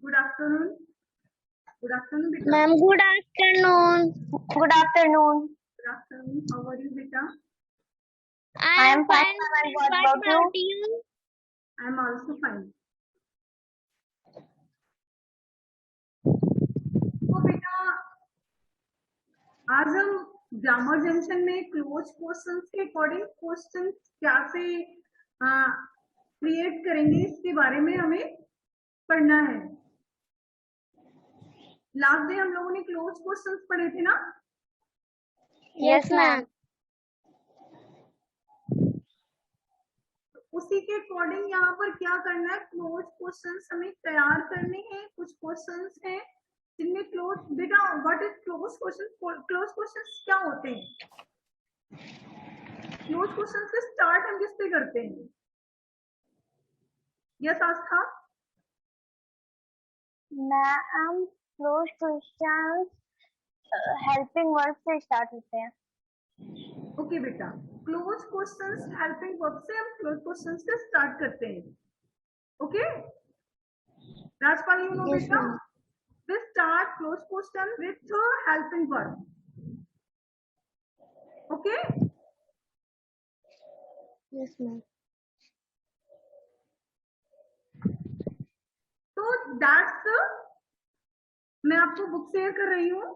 Good afternoon. Good afternoon, beta. Ma'am, good afternoon. Good afternoon. Good afternoon. How are you, beta? I am fine. And What about you? I am also fine. तो बेटा आज हम grammar junction में close questions के according questions कैसे create करेंगे इसके बारे में हमें पढ़ना है। लास्ट डे हम लोगों ने क्लोज क्वेश्चंस पढ़े थे ना? Yes, ma'am. उसी के अकॉर्डिंग यहाँ पर क्या करना है, क्लोज क्वेश्चंस हमें तैयार करने हैं। कुछ क्वेश्चंस हैं जिनमें क्लोज, बेटा what is close question? Close questions क्या होते हैं? क्लोज क्वेश्चन से स्टार्ट हम किस पे करते हैं? Yes Aastha? Ma'am, close questions helping verb से स्टार्ट होते हैं। ओके बेटा, क्लोज क्वेश्चंस हेल्पिंग वर्ब से हम क्लोज क्वेश्चंस से स्टार्ट करते हैं। ओके राजपाल, यू नो बेटा, we start close question with helping verb. Okay? Yes, ma'am. तो दैट्स, मैं आपको बुक शेयर कर रही हूँ।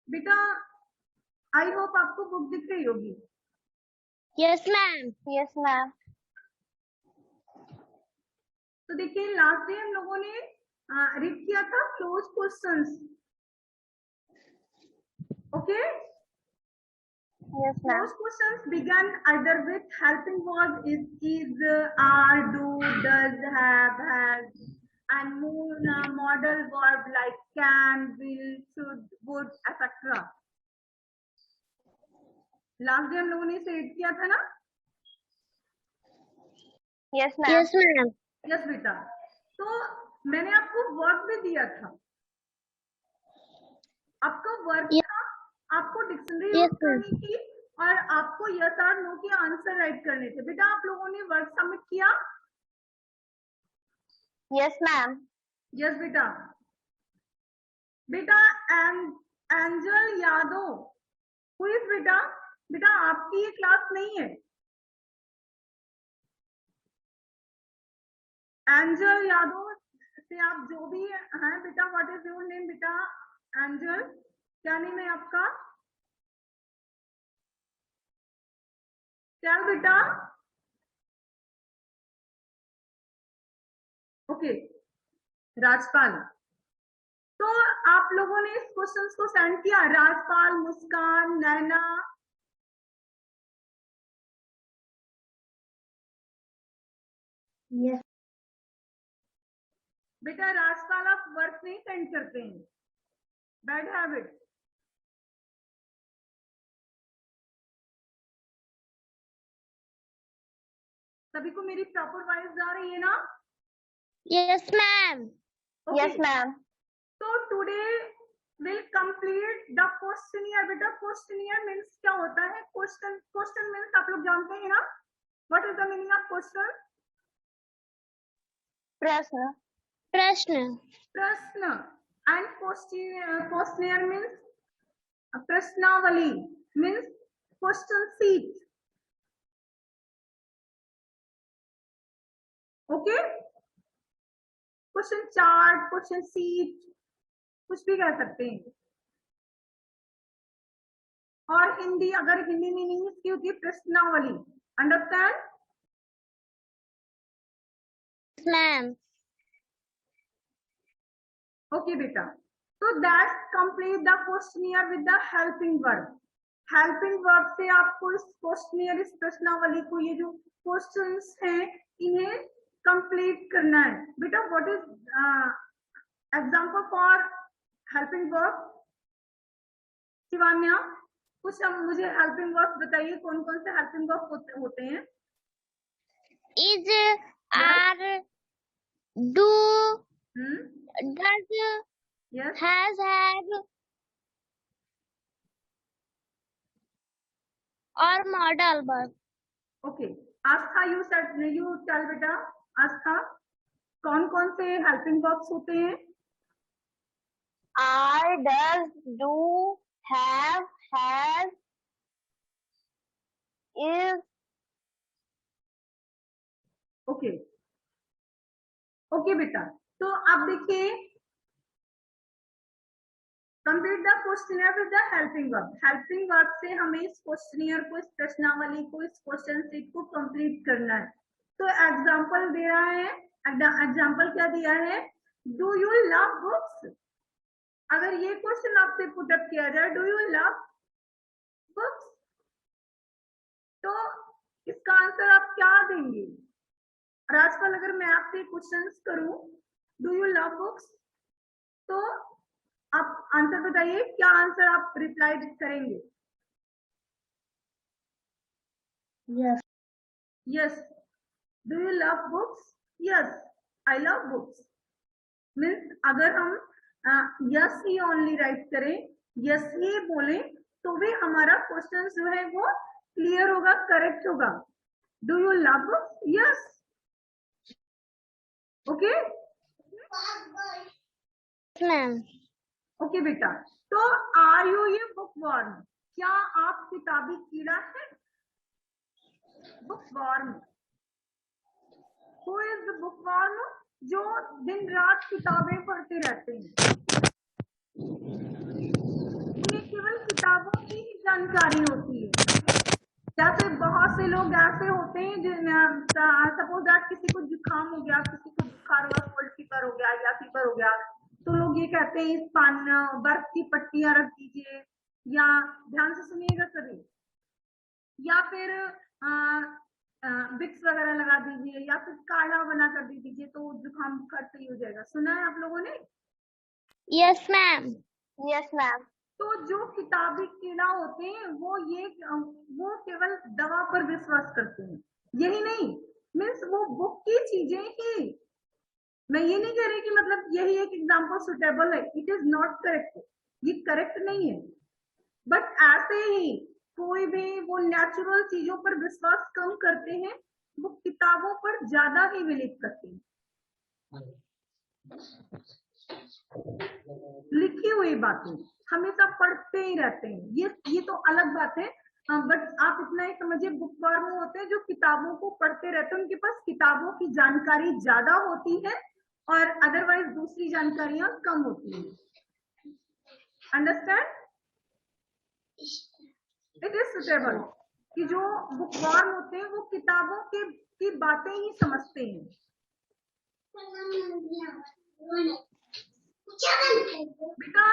बेटा आई होप आपको बुक दिख रही होगी। Yes, ma'am. Yes ma'am. तो देखिए लास्ट डे हम लोगों ने रीड किया था close questions. Okay, yes ma'am. Close questions began either with helping verb is, are, do, does, have, has, and modal verb like can, will, should, would, etc. Last day हम लोगों ने इसे read किया था ना? Yes ma'am. Yes, ma'am. Yes बेटा, तो मैंने आपको वर्ब भी दिया था। आपका वर्ब Yes. था, आपको डिक्शनरी Yes, यूज करनी थी और आपको यस और नो के आंसर राइट करने थे। बेटा आप लोगों ने वर्क सबमिट किया? Yes ma'am. यस बेटा। बेटा एंजल यादव, हु इज बेटा? बेटा आपकी ये क्लास नहीं है। एंजल यादव से आप जो भी हैं बेटा, व्हाट इज योर नेम बेटा? एंजल, क्या नेम है आपका? क्या बेटा? ओके राजपाल, तो आप लोगों ने इस क्वेश्चन को सेंड किया? राजपाल, मुस्कान, नैना, Yes. बेटा राजपाल आप वर्क नहीं सेंड करते हैं, बैड हैबिट। सभी को मेरी प्रॉपर वॉइस जा रही है ना? Yes, ma'am. Yes ma'am. तो today will complete the questionnaire. बेटा क्वेश्चनियर मीन्स क्या होता है? क्वेश्चन, क्वेश्चन मीन्स आप लोग जानते हैं ना? What is the meaning of question? प्रश्न। प्रश्न. प्रश्न। एंड क्वेश्चनियर मीन्स प्रश्नावली, means question seat. Okay, question chart, question seat, कुछ भी कह सकते हैं। और हिंदी, अगर हिंदी मीनिंग इसकी होती है प्रश्नावली। अंडरस्टैंड? Yes, ma'am. ओके बेटा, तो that complete the questionnaire with the helping verb. Helping verb से आपको इस क्वेश्चनियर, इस प्रश्नावली को, ये जो क्वेश्चंस हैं इन्हें कंप्लीट करना है। बेटा what is example for helping verb? Shivanya, कुछ हम मुझे हेल्पिंग वर्ब बताइए, कौन कौन से हेल्पिंग वर्ब होते हैं? Is, are, do, does, yes, has, have, और modal verb. Okay. Aastha, you tell बेटा, आस्था कौन कौन से हेल्पिंग वर्ब्स होते हैं? Are, does, do, have, has, is. Okay okay बेटा, तो आप देखिए, complete the questionnaire with the helping verb. Helping verb से हमें इस क्वेश्चनियर को, इस प्रश्नावली को, इस क्वेश्चन सेट को कंप्लीट करना है। तो एग्जांपल दे रहा है, एग्जांपल क्या दिया है? Do you love books? अगर ये क्वेश्चन आपसे पुट अप किया जाए, डू यू लव बुक्स, तो इसका आंसर आप क्या देंगे? और आजकल अगर मैं आपसे क्वेश्चंस करूं, डू यू लव बुक्स, तो आप आंसर बताइए, क्या आंसर आप रिप्लाई करेंगे? Yes. Yes. Do you love books? Yes, I love books. Means अगर हम यस ही ओनली राइट करें, यस ही बोले, तो भी हमारा क्वेश्चन जो है वो क्लियर होगा, करेक्ट होगा। Do you love books? Yes, okay Ma'am. Okay बेटा, तो आर यू ये बुक वर्म? क्या आप किताबी कीड़ा है? Book worm. Who is the book worm? जो दिन रात किताबें पढ़ते रहते हैं, उन्हें केवल किताबों की ही जानकारी होती है। जैसे बहुत से लोग ऐसे होते हैं जिन, सपोज दैट किसी को जुकाम हो गया, किसी को बुखार हुआ, कोल्ड फीवर हो गया या फीवर हो गया, तो लोग ये कहते हैं इस बर्फ की पट्टियां रख दीजिए, या ध्यान से सुनिएगा सभी, या फिर विक्स वगैरह लगा दीजिए, या फिर काढ़ा बना कर दे दीजिए, तो जुकाम बुखार सही हो जाएगा। सुना है आप लोगों ने? Yes, ma'am. Yes, ma'am. तो जो किताबी कीड़ा होते हैं वो केवल दवा पर विश्वास करते हैं। यही नहीं, मीन्स वो बुक की चीजें ही, मैं ये नहीं कह रही कि मतलब यही एक एग्जांपल सुटेबल है, इट इज नॉट करेक्ट, ये करेक्ट नहीं है, बट ऐसे ही कोई भी वो नेचुरल चीजों पर विश्वास कम करते हैं, वो किताबों पर ज्यादा ही बिलीव करते हैं। लिखी हुई बातें हमेशा पढ़ते ही रहते हैं, ये तो अलग बात है, बट आप इतना ही समझिए, बुक वर्म होते हैं जो किताबों को पढ़ते रहते हैं, उनके पास किताबों की जानकारी ज्यादा होती है और अदरवाइज दूसरी जानकारियां कम होती हैं। अंडरस्टैंड? इट इज सुटेबल कि जो बुक वर्म होते हैं वो किताबों की बातें ही समझते हैं। बेटा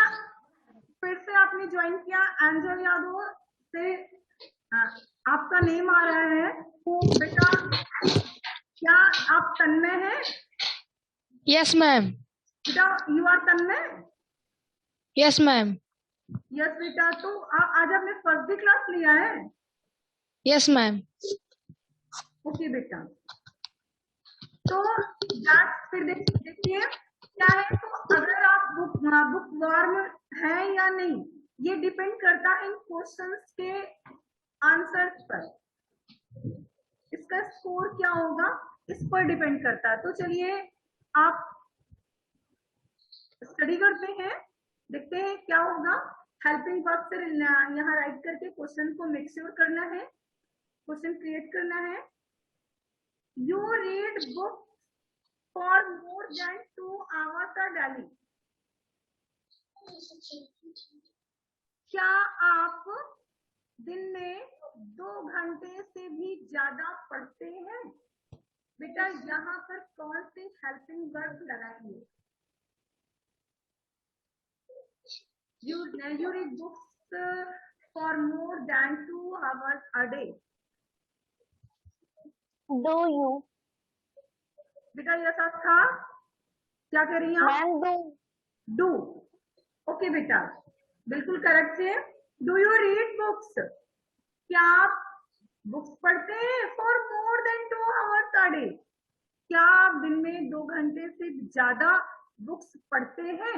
फिर से आपने ज्वाइन किया, एंजल यादव से आपका नेम आ रहा है, तो बेटा क्या आप तन्मय हैं? Yes, ma'am. बेटा you are Tanmay? Yes, ma'am. Yes बेटा, तो आज आपने फर्स्ट डे क्लास लिया है? Yes, ma'am. ओके बेटा, तो फिर देखिए क्या है, तो अगर आप बुक वर्म है या नहीं, ये डिपेंड करता है इन क्वेश्चंस के आंसर्स पर, इसका स्कोर क्या होगा इस पर डिपेंड करता है। तो चलिए आप स्टडी करते हैं, देखते हैं क्या होगा। हेल्पिंग वर्ब से यहाँ राइट करके क्वेश्चन को मेक श्योर करना है, क्वेश्चन क्रिएट करना है। You read book for more than 2 hours a daily. क्या आप दिन में 2 घंटे से भी ज्यादा पढ़ते हैं? बेटा यहाँ पर कौन से हेल्पिंग वर्ब लगाएंगे? you read books for more than 2 hours a day. Do you? बेटा ये सब था, क्या कर रही हैं आप? Ma'am, do. डू. ओके बेटा, बिल्कुल करेक्ट है. Do you read books? क्या आप बुक्स पढ़ते हैं for more than 2 hours a day? क्या आप दिन में 2 घंटे से ज्यादा बुक्स पढ़ते हैं?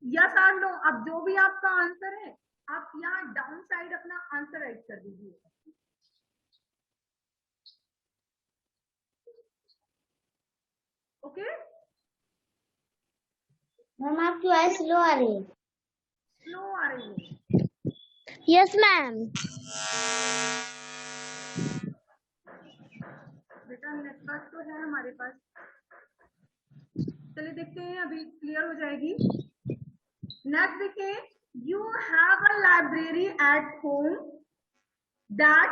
यस और नो. अब जो भी आपका आंसर है आप यहाँ डाउन साइड अपना आंसर राइट कर दीजिए. ओके. मैम आपकी वॉइस स्लो आ रही है. स्लो आ रही है. Yes, ma'am. बेटा नेटवर्क तो है हमारे पास. चलिए देखते हैं, अभी क्लियर हो जाएगी. नेक्स्ट देखिए, you have a library at home that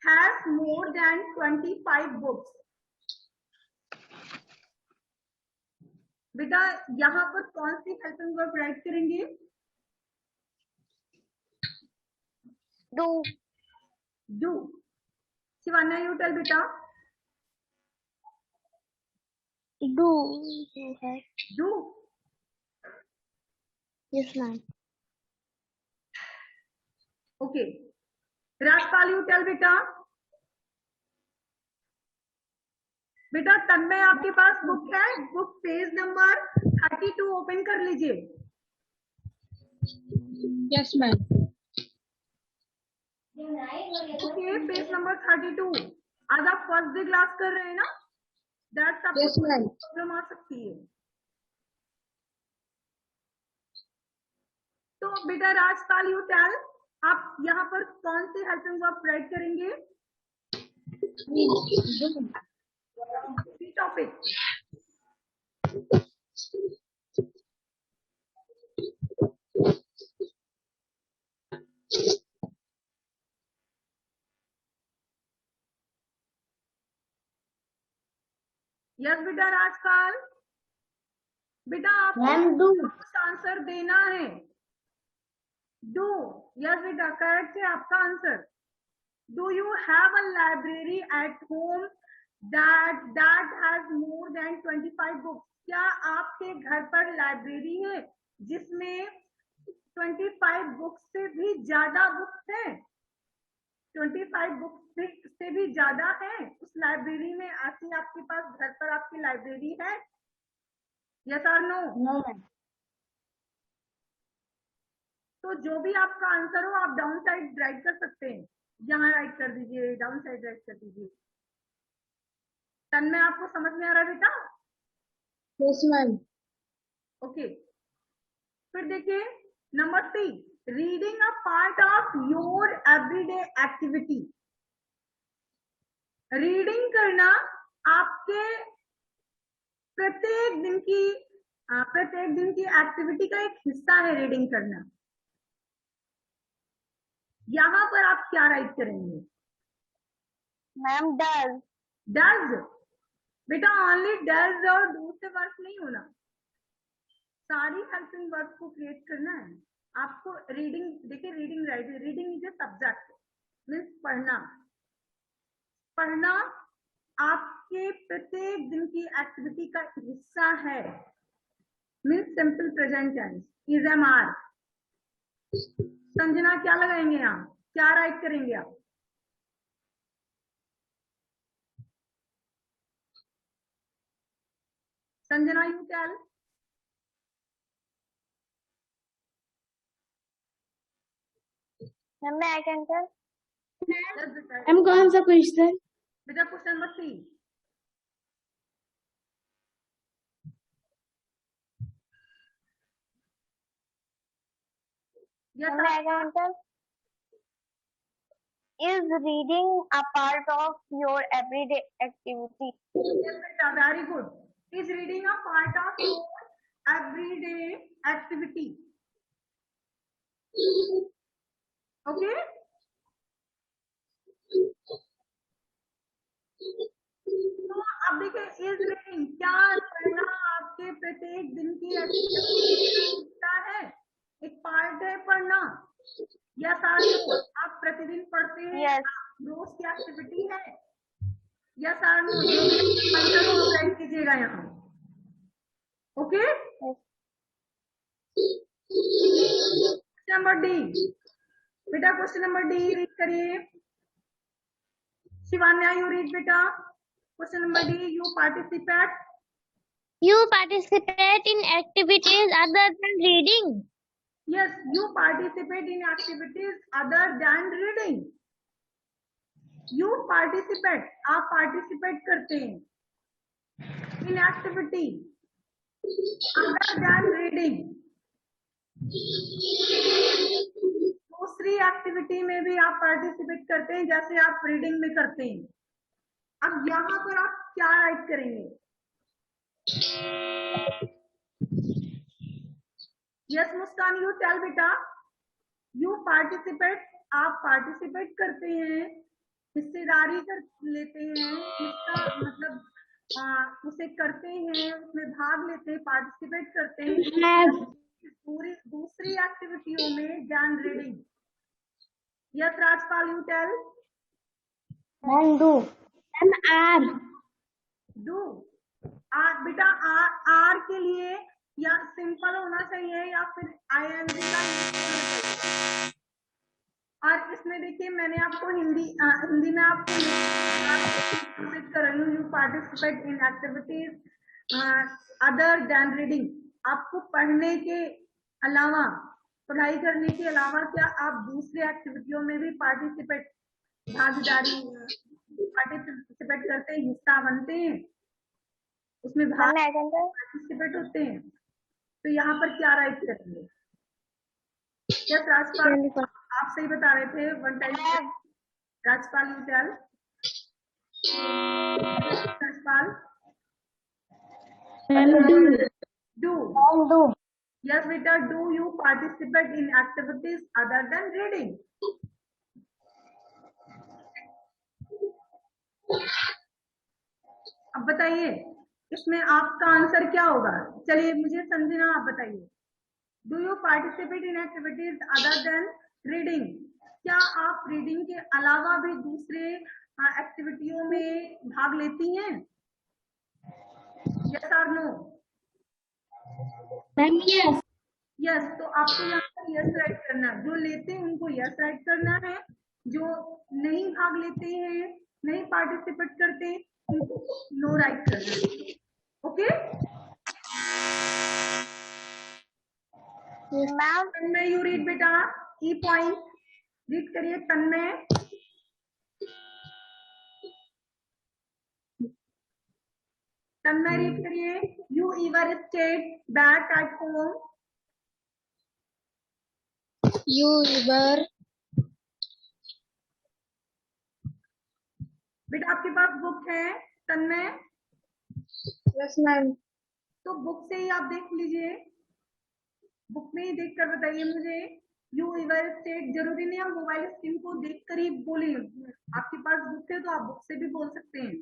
has more than 25 books. बेटा यहाँ पर कौन सी हेल्पिंग वर्ब राइट करेंगे? Do. Do. Shivanya you tell बेटा. Do you have? Do. Yes, ma'am. Okay. Rajpal you tell बेटा. बेटा तन्मय आपके पास बुक है, बुक पेज नंबर 32 ओपन कर लीजिए. Yes, ma'am. Okay, page number 32. आज आप फर्स्ट डे क्लास कर रहे हैं ना, दैट्स आपको Yes, ma'am. प्रॉब्लम आ सकती है. तो बेटा राजपाल यू टेल, आप यहाँ पर कौन सी हेल्पिंग वर्ब राइट करेंगे? टॉपिक. यस बेटा राजपाल. बेटा आपको मैम do. आंसर देना है. डू. यस बेटा करेक्ट है आपका answer. Do you have a library at home that has more than 25 books? क्या आपके घर पर लाइब्रेरी है जिसमें 25 बुक्स से भी ज्यादा बुक्स है? 25 बुक्स से भी ज्यादा है उस लाइब्रेरी में? ऐसी आपके पास घर पर आपकी लाइब्रेरी है? यस और नो? No, ma'am. तो जो भी आपका आंसर हो आप डाउन साइड राइट कर सकते हैं. यहाँ राइट कर दीजिए, डाउन साइड राइट कर दीजिए. तन्मय आपको समझ में आ रहा है बेटा? Yes, ma'am. ओके. फिर देखिए number 3, reading a part of your everyday activity. Reading करना आपके प्रत्येक दिन की एक्टिविटी का एक हिस्सा है. रीडिंग करना. यहाँ पर आप क्या राइट करेंगे? Ma'am does. डज. बेटा ओनली डज और डू से वर्क नहीं होना, सारी हेल्पिंग वर्ब को क्रिएट करना है आपको. रीडिंग देखिए, reading right, reading is a subject means पढ़ना. पढ़ना आपके प्रत्येक दिन की एक्टिविटी का हिस्सा है means simple present tense. Is am are. Sanjana क्या लगाएंगे यहाँ, क्या राइट करेंगे आप? Sanjana you tell. Ma'am, I can tell. Ma'am कौन सा क्वेश्चन? बेटा question number 3. Yes Ma'am, I can tell. Is reading a part of your everyday activity? बेटा very good. Is reading a part of your everyday activity. Okay. तो अब देखिए, is reading क्या पढ़ना आपके प्रत्येक दिन की एक्टिविटी का में Yes. रोज की एक्टिविटी है? यस और नो? जो भी आंसर हो राइट कीजिएगा यहाँ। ओके, नंबर डी बेटा, क्वेश्चन नंबर डी रीड करिए। शिवान्या, यू रीड बेटा question number D. You participate, You participate in activities other than reading. Yes, you participate in activities other than reading. You participate, आप participate करते हैं in activity other than reading. दूसरी activity में भी आप participate करते हैं जैसे आप रीडिंग में करते हैं। अब यहाँ पर आप क्या राइट करेंगे? यस मुस्कान, यू टेल बेटा। यू पार्टिसिपेट, आप पार्टिसिपेट करते हैं, हिस्सेदारी कर लेते हैं, इसका मतलब उसे करते हैं, उसमें भाग लेते हैं, पार्टिसिपेट करते हैं पूरी दूसरी एक्टिविटियों में ज्ञान reading. Yes Rajpal, you tell. Ma'am do. M-R. Do, are बेटा, आर के लिए या सिंपल होना चाहिए या फिर आईएनजी का यूज होना चाहिए। और इसमें देखिए मैंने आपको हिंदी में आपको कर रही हूँ। You participate in activities other than reading. आपको पढ़ने के अलावा, पढ़ाई करने के अलावा क्या आप दूसरी एक्टिविटियों में भी भागीदारी पार्टिसिपेट करते हैं, हिस्सा बनते हैं, उसमें भाग पार्टिसिपेट होते हैं? तो यहाँ पर क्या राइट करेंगे? यस राजपाल, आप सही बता रहे थे। One time Rajpal, you tell. Rajpal, do. Yes बेटा, do you participate in activities other than reading? अब बताइए इसमें आपका आंसर क्या होगा? चलिए मुझे संजना आप बताइए। Do you participate in activities other than reading? क्या आप रीडिंग के अलावा भी दूसरे एक्टिविटियों में भाग लेती हैं? यस और नो? Yes. यस, तो आपको यहाँ पर यस राइट करना है। जो लेते हैं उनको यस राइट करना है, जो नहीं भाग लेते हैं, नहीं पार्टिसिपेट करते, उनको नो राइट करना है। Okay ma'am. Tanmay, you read बेटा की पॉइंट रीड करिए। तन्मय, तन्मय रीड करिए। You ever stayed back at home? You were. बेटा आपके पास बुक है तन्मय? Yes, ma'am. तो बुक से ही आप देख लीजिए, बुक में ही देख कर बताइए मुझे। यू एवर स्टेड, जरूरी नहीं हम मोबाइल स्क्रीन को देख कर ही बोले। आपके पास बुक है तो आप बुक से भी बोल सकते हैं।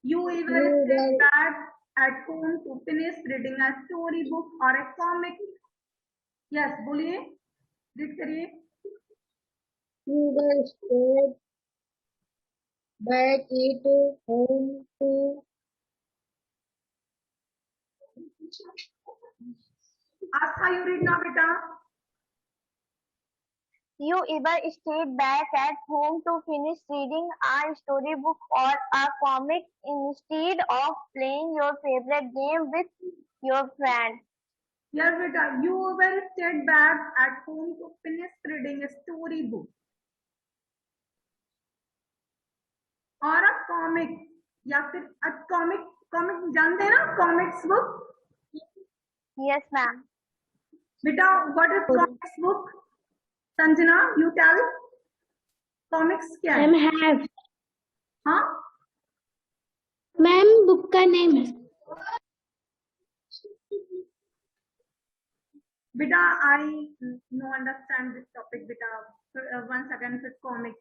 You ever stayed back at home to finish reading a story book और ए कॉमिक? यस बोलिए, रीड करिए। You were stayed back at home to Aastha, you read ना बेटा। You either stayed back at home to finish reading a storybook or a comic instead of playing your favorite game with your friend. Yes बेटा, you ever stayed back at home to finish reading a story book और a comic, या फिर a comic. Comic जानते हैं ना, comics book? Yes, ma'am. बेटा what is comics book? Sanjana, you tell. Comics क्या है? Ma'am have. हाँ Ma'am book का name है. बेटा, I know understand this topic बेटा। वन सेकंड, फिर कॉमिक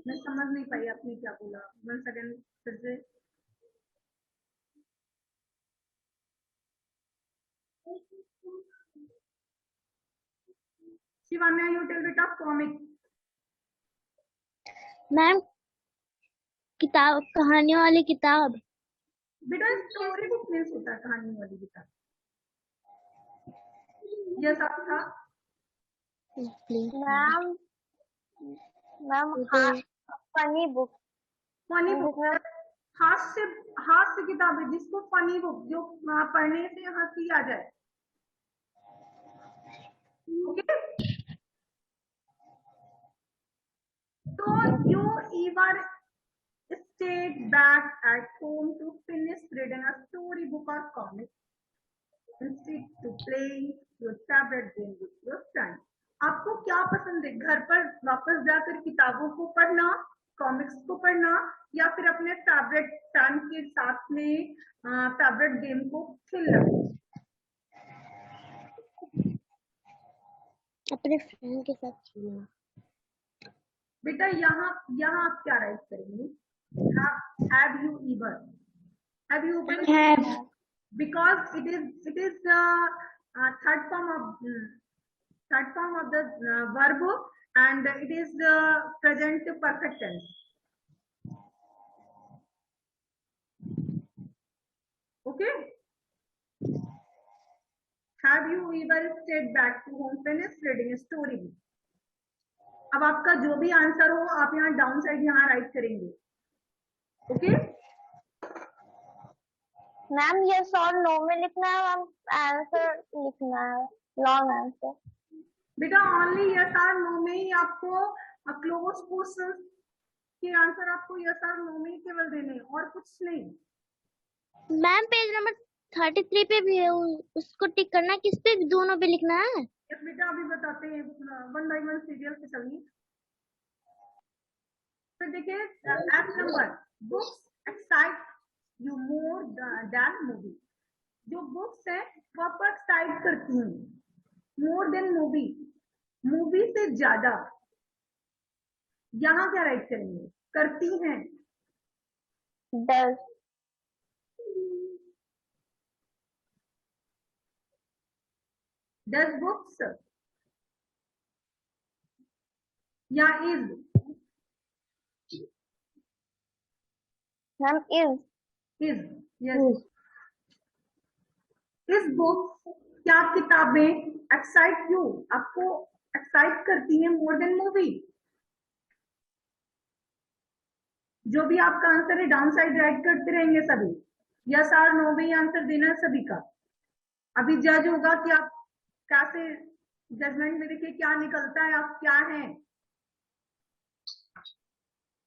मैं समझ नहीं पाई आपने क्या बोला। वन सेकंड फिर से। शिवान्या यू टेल बेटा कॉमिक। मैम किताब, कहानियों वाली किताब। बेटा स्टोरी बुक मीन्स होता है कहानी वाली किताब। यस आपका ma'am ma'am funny book. Funny book, हास्य हास्य किताब है जिसको फनी बुक, जो पढ़ने से हंसी आ जाए। Okay, so you even stayed back at home to finish reading a storybook or comic instead to playing your favorite game with your friend. आपको क्या पसंद है, घर पर वापस जाकर किताबों को पढ़ना, कॉमिक्स को पढ़ना, या फिर अपने फेवरेट फ्रेंड के साथ में फेवरेट गेम को खेलना? अपने फ्रेंड के साथ खेलना। बेटा यहाँ यहाँ आप क्या राइट करेंगे? Have you ever? Have you ever? Have. Because it is the third form of the verb, and it is the present perfect tense. Okay. Have you ever stayed back to home, finished reading a story? अब आपका जो भी answer हो आप यहाँ down side यहाँ right करेंगे। Okay ma'am yes और नो में लिखना है, मैम आंसर लिखना है, लॉन्ग आंसर। बेटा ओनली यस और नो में ही आपको क्लोज क्वेश्चन के आंसर आपको यस और नो में ही केवल देने, और कुछ नहीं। मैम पेज नंबर 33 पे भी है, उसको टिक करना, किस पे? दोनों पे लिखना है। यस बेटा अभी बताते हैं, वन बाय वन सीरियल से चलिए। तो देखिए app number books excite you more than movie. जो बुक्स है वो आपको एक्साइट करती हैं, मोर देन मूवी, मूवी से ज्यादा। यहाँ क्या राइट करेंगे? करती हैं। डज। डज बुक्स या is? Ma'am is. Is, yes. इस बुक क्या किताबें एक्साइट यू, आपको एक्साइट करती हैं मोर देन मूवी? जो भी आपका आंसर है डाउन साइड राइट करते रहेंगे सभी, यस और नो में आंसर देना है सभी का। अभी जज होगा कि आप कैसे, जजमेंट में देखिए क्या निकलता है, आप क्या हैं।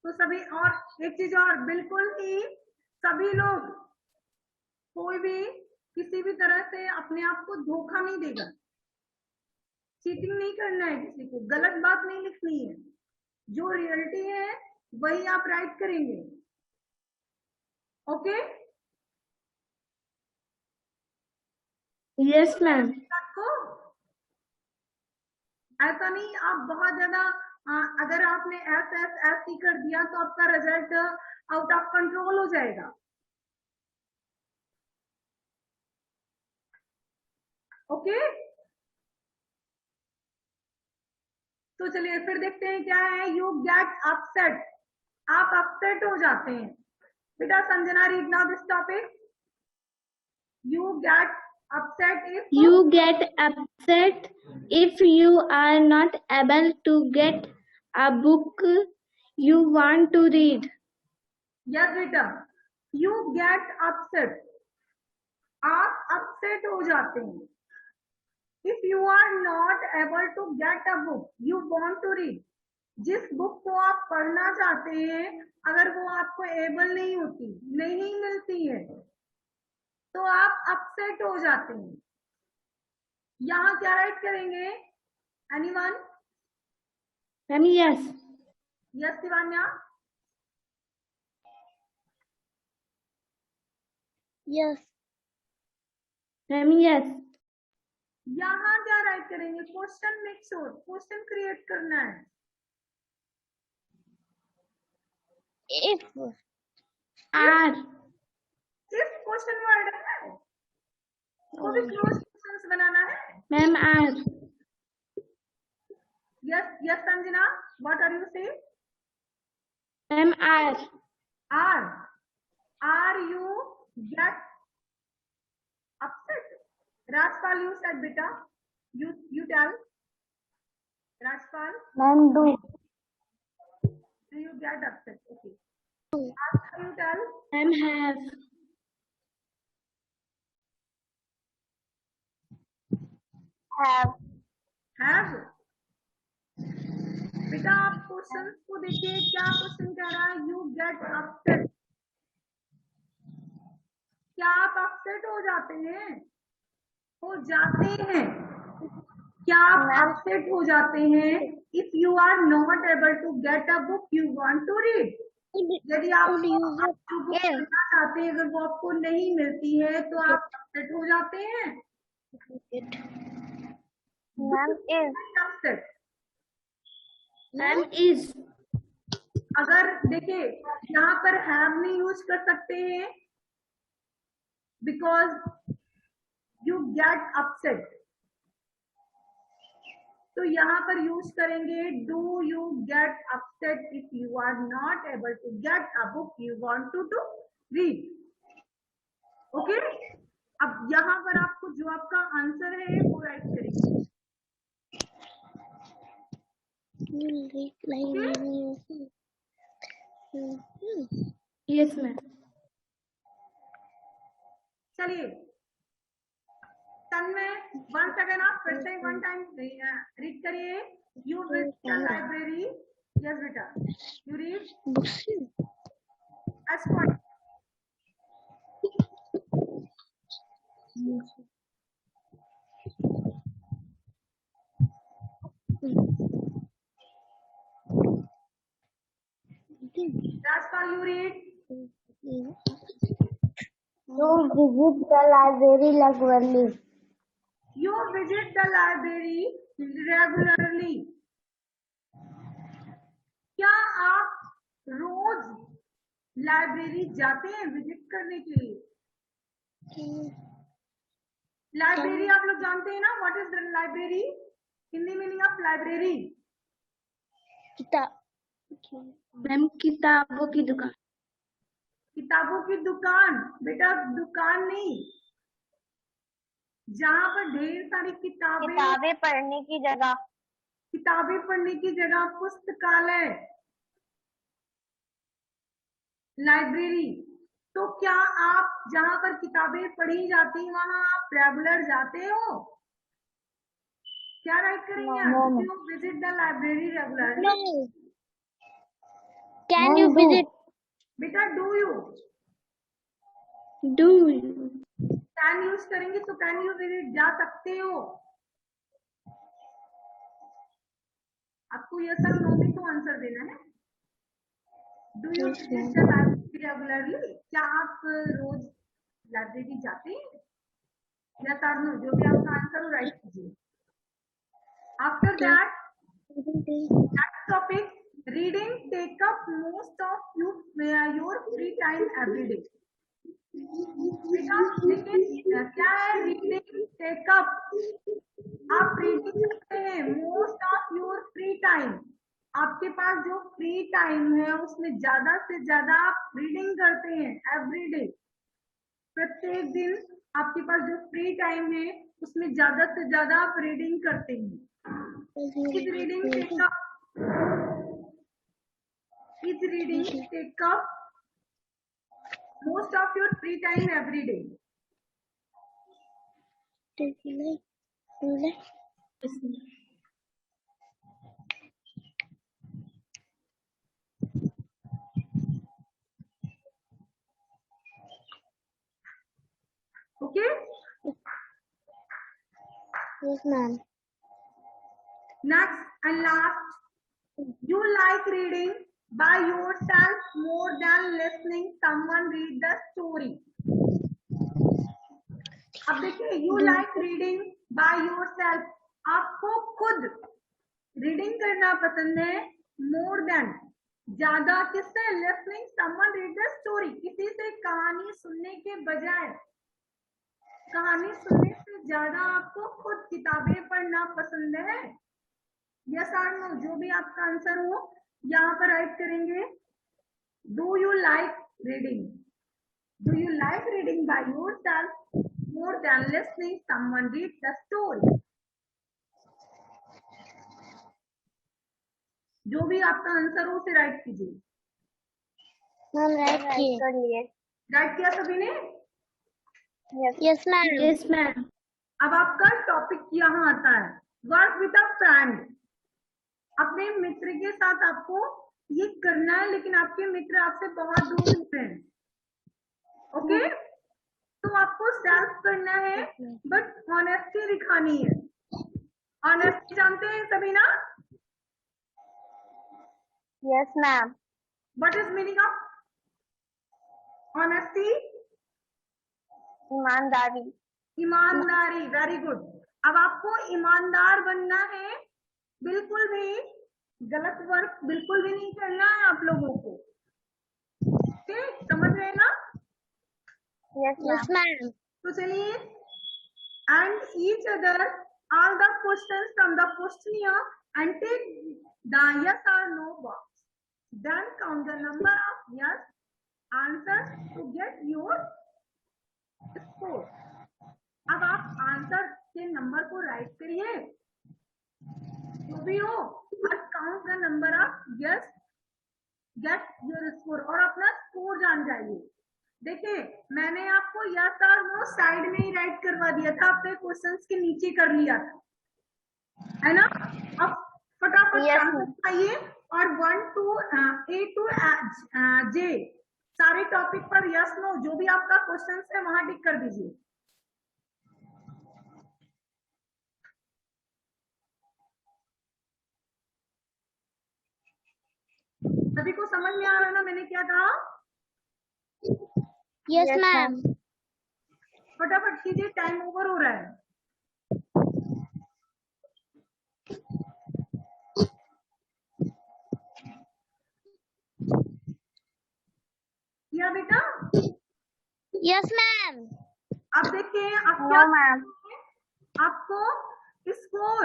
तो सभी, और एक चीज और, बिल्कुल ही सभी लोग, कोई भी किसी भी तरह से अपने आप को धोखा नहीं देगा, चीटिंग नहीं करना है, किसी को गलत बात नहीं लिखनी है, जो रियलिटी है वही आप राइट करेंगे। Okay Yes, ma'am. आपको ऐसा नहीं आप बहुत ज्यादा अगर आपने एस ही कर दिया तो आपका रिजल्ट आउट ऑफ कंट्रोल हो जाएगा। ओके तो चलिए फिर देखते हैं क्या है। यू गेट अपसेट, आप अपसेट हो जाते हैं। बेटा Sanjana read now this topic. You get upset if You get upset if you are not able to get a book you want to read. yes बेटा, you get upset, आप upset हो जाते हैं। if you are not able to get a book you want to read, जिस book को आप पढ़ना चाहते हैं अगर वो आपको एबल नहीं होती, नहीं मिलती है, तो आप अपसेट हो जाते हैं। यहाँ क्या राइट करेंगे? Anyone? Ma'am, yes. Yes Shivanya? Yes. Ma'am, yes. यहाँ क्या राइट करेंगे? Question make sure, question create करना है। If Are. If question word है, तो भी क्लोज क्वेश्चंस बनाना है। Ma'am, are. Yes, Sanjana, what are you saying? Ma'am, Are you get upset? Rajpal, you said beta. You tell. Rajpal, Ma'am, do. do you get upset? Okay. Askar, you tell. ma'am, have. Have. बेटा आप question को देखिए, क्या question कह रहा है? You get upset. क्या आप अपसेट हो जाते हैं? हो जाते हैं। क्या आप अपसेट हो जाते हैं? If you are not able to get a book you want to read, यदि आप जो बुक पढ़ना चाहते हैं अगर वो आपको नहीं मिलती है तो आप अपसेट हो जाते हैं। Ma'am, is. Upset Ma'am, is. अगर देखिए यहाँ पर हैव नहीं यूज कर सकते हैं बिकॉज यू गेट अपसेट, तो यहाँ पर यूज करेंगे do you get upset if you are not able to get a book you want to read. Okay, अब यहाँ पर आपको जो आपका आंसर है वो राइट करेंगे। Yes, ma'am. चलिए तन्मय, वंस अगेन आप फिर से वन टाइम रीड करिए। You visit the library. Yes बेटा, you read as point. Rajpal, you read. You visit the library regularly. You visit the library regularly. क्या आप रोज लाइब्रेरी जाते हैं विजिट करने के लिए? लाइब्रेरी आप लोग जानते हैं ना, what is the library? Hindi meaning of library? किताब। मैम, किताबों की दुकान। किताबों की दुकान बेटा, दुकान नहीं, जहाँ पर ढेर सारी किताबें पढ़ने की जगह। किताबें पढ़ने की जगह पुस्तकालय, लाइब्रेरी। तो क्या आप जहाँ पर किताबें पढ़ी जाती वहां आप रेगुलर जाते हो? क्या राइट करेंगे आप? You visit the library regularly. Can you visit? बेटा do you, Do. Can use करेंगे तो कैन यू विजिट जा सकते हो। आपको यस और नो में तो आंसर देना है। Do you visit the library regularly? क्या आप रोज लाइब्रेरी जाते हैं? यस और नो, जो भी आपका आंसर हो राइट कीजिए। After that next topic, reading take up most of your free time every day. बेटा देखिए क्या है रीडिंग टेक अप? आप रीडिंग करते हैं most of your free time. आपके पास जो फ्री टाइम है उसमें ज्यादा से ज्यादा आप रीडिंग करते हैं एवरी डे। प्रत्येक दिन आपके पास जो फ्री टाइम है उसमें ज्यादा से ज्यादा आप रीडिंग करते हैं। Is reading take up? Is reading take up most of your free time every day? Yes, ma'am. Okay. Yes, ma'am. Next and last, you like reading by yourself more than listening someone read the story. अब देखिए, you like reading by yourself, आपको खुद reading करना पसंद है more than, ज्यादा किससे? listening someone read the story, किसी से कहानी सुनने के बजाय, कहानी सुनने से ज्यादा आपको खुद किताबें पढ़ना पसंद है। यस और नो, जो भी आपका आंसर हो यहाँ पर राइट करेंगे. Do you like reading? Do you like reading by yourself more than listening someone read the story? जो भी आपका आंसर हो उसे राइट कीजिए. मैम राइट राइट किए. कर लिए. राइट किया सभी ने? Yes. Yes ma'am. Yes, ma'am. अब आपका टॉपिक यहाँ आता है, वर्क विद अ फ्रेंड. अपने मित्र के साथ आपको ये करना है, लेकिन आपके मित्र आपसे बहुत दूर हैं. ओके, तो आपको सेल्फ करना है, बट ऑनेस्टी दिखानी है. ऑनेस्टी जानते हैं सभी ना? Yes ma'am. What is meaning of honesty? ईमानदारी. ईमानदारी. Very good. अब आपको ईमानदार बनना है, बिल्कुल भी गलत वर्क बिल्कुल भी नहीं करना है आप लोगों को. ओके, समझ रहे हैं ना? Yes yes ma'am. मैम. तो चलिए, and each other all the questions from the questionnaire and take the yes or no box. Then count the number of yes answers to get your score. अब आप answer के number को right करिए, जो भी हो, और count the number of yes, get your score, और अपना स्कोर जान जाइए. देखिए, मैंने आपको यस और नो साइड में ही राइट करवा दिया था, आपने क्वेश्चंस के नीचे कर लिया था, है ना? अब फटाफट Yes, चांसेस आइए, और 1 to A to J सारे टॉपिक पर यस नो जो भी आपका क्वेश्चंस है वहां टिक कर दीजिए. सभी को समझ में आ रहा है ना मैंने क्या कहा? Yes Yes, ma'am. फटाफट कीजिए, टाइम ओवर हो रहा है. किया बेटा? Yes ma'am. अब देखिए, अब No, क्या ma'am. आपको स्कोर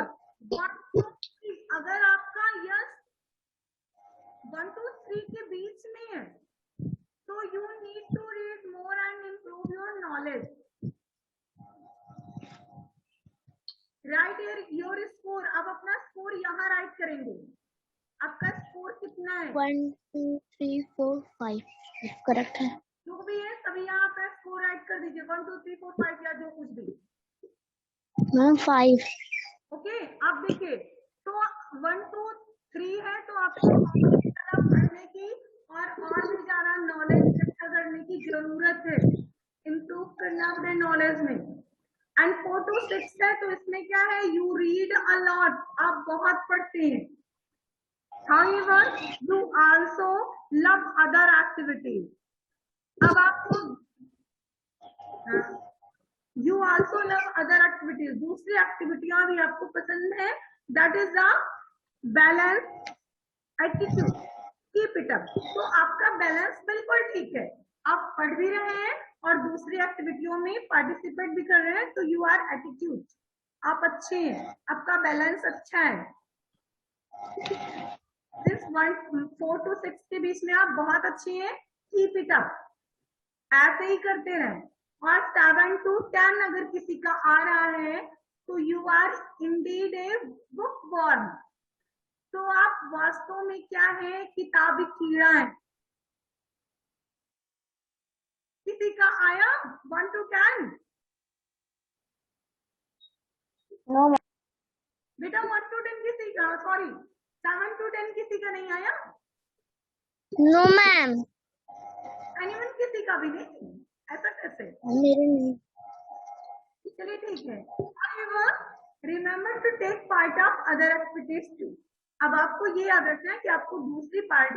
1 to 3, अगर आपका यस 1 to 3 के बीच में है, तो you need to read more and improve your knowledge. Write your score. अब अपना स्कोर यहाँ राइट करेंगे. आपका स्कोर कितना है? 1 2 3 4 5 करेक्ट है. जो भी है सभी यहाँ पे स्कोर राइट कर दीजिए. 1 2 3 4 5 या जो कुछ भी. मैम 5. ओके, अब देखिए, तो 1 2 3 है, तो आपको ज्यादा पढ़ने की और भी ज्यादा नॉलेज इकट्ठा करने की जरूरत है, इम्प्रूव करना अपने नॉलेज में. एंड 4 to 6 है, तो इसमें क्या है? यू रीड अ लॉट, आप बहुत पढ़ते हैं. However, you also love other activities. अब आपको you also love other activities, दूसरी एक्टिविटियां भी आपको पसंद है. That is the balance attitude. Keep it up. तो आपका बैलेंस बिल्कुल ठीक है, आप पढ़ भी रहे हैं और दूसरी एक्टिविटियों में पार्टिसिपेट भी कर रहे हैं, तो यू आर एटीट्यूड, आप अच्छे हैं, आपका बैलेंस अच्छा है. दिस 4 to 6 के बीच में आप बहुत अच्छे हैं. कीप इट अप, ऐसे ही करते रहें. और 7 to 10 अगर किसी का आ रहा है, तो you are indeed a bookworm. तो आप वास्तव में क्या है? किताबी कीड़ा है. किसी का आया 1 to 10? No, ma'am. बेटा 1 to 10 किसी का, सॉरी 7 to 10 किसी का नहीं आया? No ma'am. एनीवन किसी का भी नहीं? ऐसा कैसे? मेरे नहीं. चलिए ठीक है. Remember to take part of other activities too. अब आपको ये याद रखना है कि आपको दूसरी पार्ट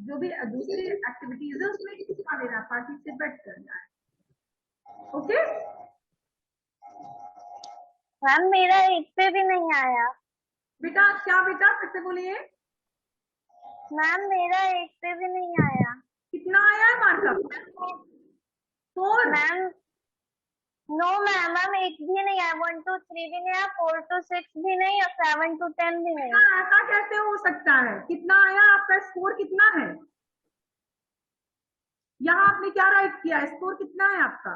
जो भी दूसरी एक्टिविटीज है उसमें हिस्सा लेना, पार्टिसिपेट करना है. ओके, मैम मेरा एक पे भी नहीं आया. बेटा क्या बेटा फिर से बोलिए. मैम मेरा एक पे भी नहीं आया. कितना आया है markup? 4. Ma'am no ma'am, ma'am 8 भी नहीं है, 1 to 3 भी नहीं है, 4 to 6 भी नहीं और 7 to 10 भी नहीं। हाँ, ऐसा कैसे हो सकता है? कितना आया आपका स्कोर? कितना है यहाँ? आपने क्या राइट किया? स्कोर कितना है आपका?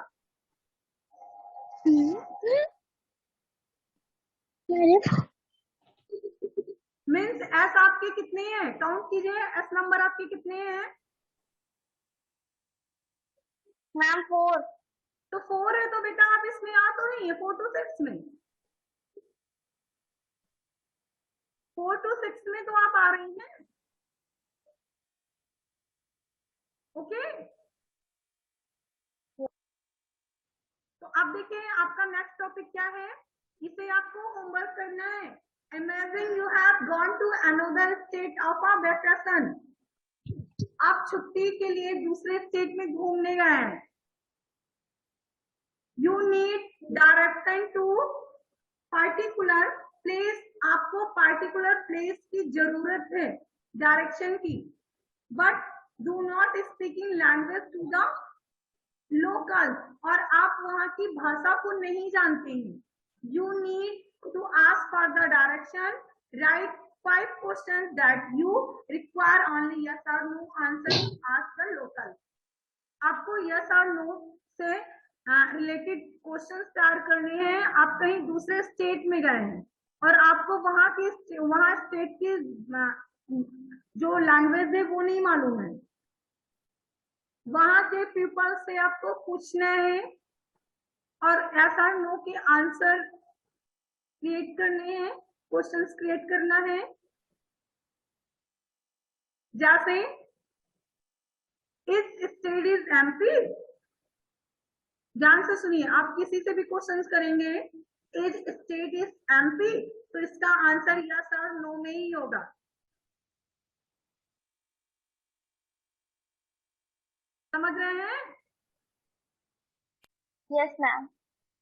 मीन्स एस आपके कितने हैं? काउंट कीजिए, एस नंबर आपके कितने हैं? मैम 4। तो 4 है तो बेटा आप इसमें आ तो नहीं है 4 to 6 में। 4 to 6 में तो आप आ रही हैं। ओके, तो अब देखिए आपका नेक्स्ट टॉपिक क्या है। इसे आपको होमवर्क करना है। Imagine you have gone to another state of a vacation. आप छुट्टी के लिए दूसरे स्टेट में घूमने गए हैं। You need direction to particular place. आपको पार्टिकुलर प्लेस की जरूरत है डायरेक्शन की, but do not speaking language to the local. और आप वहां की भाषा को नहीं जानते हैं। You need to ask for the direction. Write 5 questions that you require only yes or no answer to ask the local। आपको yes or no से रिलेटेड क्वेश्चन तैयार करने हैं। आप कहीं दूसरे स्टेट में गए हैं और आपको वहां स्टेट की जो लैंग्वेज है वो नहीं मालूम है। वहां के पीपल से आपको पूछना है और ऐसा नो के आंसर क्रिएट करने हैं, क्वेश्चंस क्रिएट करना है। जैसे इस स्टेट इज एमपी। ध्यान से सुनिए, आप किसी से भी क्वेश्चंस करेंगे इज स्टेट इज एमपी तो इसका आंसर यस और नो में ही होगा। समझ रहे हैं? Yes ma'am.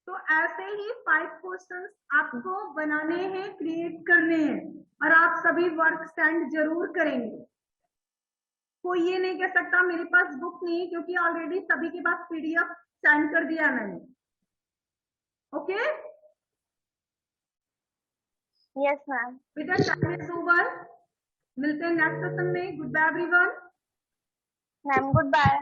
तो ऐसे ही 5 क्वेश्चंस आपको बनाने हैं, क्रिएट करने हैं और आप सभी वर्क सेंड जरूर करेंगे। कोई ये नहीं कह सकता मेरे पास बुक नहीं, क्योंकि ऑलरेडी सभी के पास पीडीएफ सेंड कर दिया मैंने। Okay yes ma'am. बेटा, टाइम इज ओवर। मिलते हैं नेक्स्ट सेशन में। Goodbye everyone. Ma'am good bye.